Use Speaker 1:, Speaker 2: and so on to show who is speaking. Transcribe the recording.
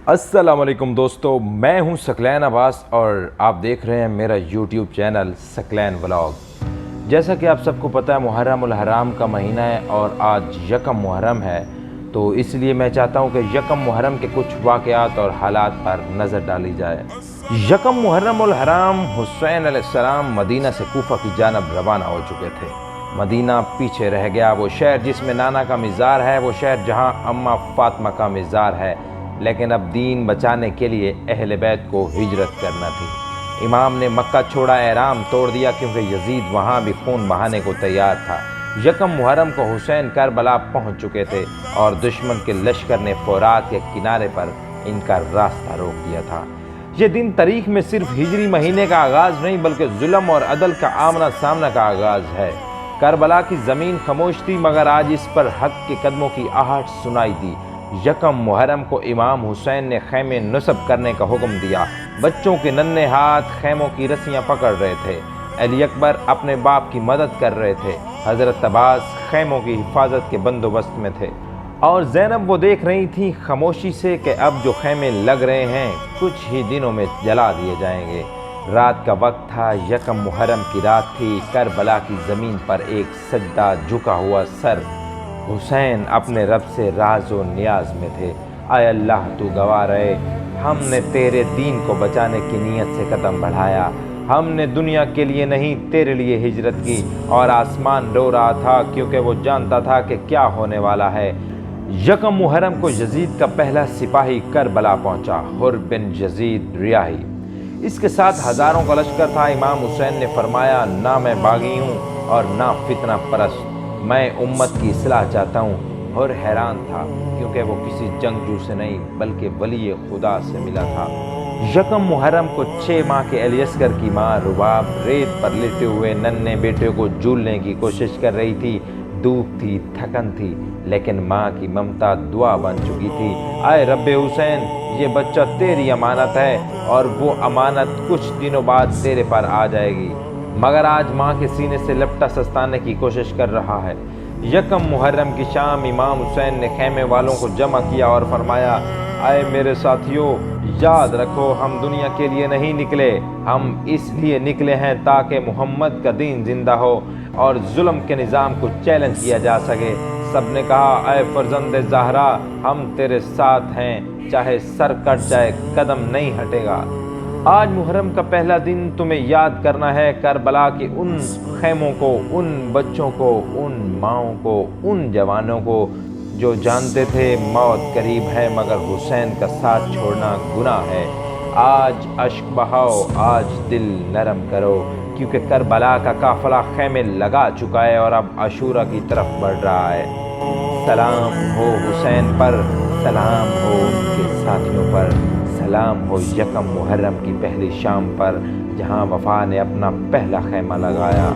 Speaker 1: السلام علیکم دوستو، میں ہوں ثقلین عباس اور آپ دیکھ رہے ہیں میرا یوٹیوب چینل ثقلین ولاگ۔ جیسا کہ آپ سب کو پتہ ہے محرم الحرام کا مہینہ ہے اور آج یکم محرم ہے، تو اس لیے میں چاہتا ہوں کہ یکم محرم کے کچھ واقعات اور حالات پر نظر ڈالی جائے۔ یکم محرم الحرام حسین علیہ السلام مدینہ سے کوفہ کی جانب روانہ ہو چکے تھے۔ مدینہ پیچھے رہ گیا، وہ شہر جس میں نانا کا مزار ہے، وہ شہر جہاں اماں فاطمہ کا مزار ہے، لیکن اب دین بچانے کے لیے اہل بیت کو ہجرت کرنا تھی۔ امام نے مکہ چھوڑا، احرام توڑ دیا کیونکہ یزید وہاں بھی خون بہانے کو تیار تھا۔ یکم محرم کو حسین کربلا پہنچ چکے تھے اور دشمن کے لشکر نے فرات کے کنارے پر ان کا راستہ روک دیا تھا۔ یہ دن تاریخ میں صرف ہجری مہینے کا آغاز نہیں بلکہ ظلم اور عدل کا آمنا سامنا کا آغاز ہے۔ کربلا کی زمین خاموش تھی مگر آج اس پر حق کے قدموں کی آہٹ سنائی دی۔ یکم محرم کو امام حسین نے خیمے نصب کرنے کا حکم دیا۔ بچوں کے ننھے ہاتھ خیموں کی رسیاں پکڑ رہے تھے۔ علی اکبر اپنے باپ کی مدد کر رہے تھے۔ حضرت عباس خیموں کی حفاظت کے بندوبست میں تھے اور زینب وہ دیکھ رہی تھیں خاموشی سے کہ اب جو خیمے لگ رہے ہیں کچھ ہی دنوں میں جلا دیے جائیں گے۔ رات کا وقت تھا، یکم محرم کی رات تھی۔ کربلا کی زمین پر ایک سجدہ جھکا ہوا سر، حسین اپنے رب سے راز و نیاز میں تھے۔ اے اللہ تو گواہ رہے، ہم نے تیرے دین کو بچانے کی نیت سے قدم بڑھایا۔ ہم نے دنیا کے لیے نہیں تیرے لیے ہجرت کی، اور آسمان رو رہا تھا کیونکہ وہ جانتا تھا کہ کیا ہونے والا ہے۔ یکم محرم کو یزید کا پہلا سپاہی کربلا پہنچا، حر بن یزید ریاحی۔ اس کے ساتھ ہزاروں کا لشکر تھا۔ امام حسین نے فرمایا، نہ میں باغی ہوں اور نہ فتنہ پرست، میں امت کی اصلاح چاہتا ہوں۔ اور حیران تھا کیونکہ وہ کسی جنگجو سے نہیں بلکہ ولی خدا سے ملا تھا۔ یکم محرم کو 6 ماہ کے علی اصغر کی ماں رباب ریت پر لیٹے ہوئے ننھے بیٹے کو جھولنے کی کوشش کر رہی تھی۔ دھوپ تھی، تھکن تھی، لیکن ماں کی ممتا دعا بن چکی تھی۔ اے رب حسین، یہ بچہ تیری امانت ہے اور وہ امانت کچھ دنوں بعد تیرے پر آ جائے گی، مگر آج ماں کے سینے سے لپٹا سستانے کی کوشش کر رہا ہے۔ یکم محرم کی شام امام حسین نے خیمے والوں کو جمع کیا اور فرمایا، اے میرے ساتھیوں، یاد رکھو ہم دنیا کے لیے نہیں نکلے، ہم اس لیے نکلے ہیں تاکہ محمد کا دین زندہ ہو اور ظلم کے نظام کو چیلنج کیا جا سکے۔ سب نے کہا، اے فرزند زہرا، ہم تیرے ساتھ ہیں، چاہے سر کٹ جائے قدم نہیں ہٹے گا۔ آج محرم کا پہلا دن تمہیں یاد کرنا ہے کربلا کے ان خیموں کو، ان بچوں کو، ان ماؤں کو، ان جوانوں کو جو جانتے تھے موت قریب ہے مگر حسین کا ساتھ چھوڑنا گناہ ہے۔ آج اشک بہاؤ، آج دل نرم کرو، کیونکہ کربلا کا قافلہ خیمے لگا چکا ہے اور اب عاشورہ کی طرف بڑھ رہا ہے۔ سلام ہو حسین پر، سلام ہو ان کے ساتھیوں پر، سلام ہو یکم محرم کی پہلی شام پر جہاں وفا نے اپنا پہلا خیمہ لگایا۔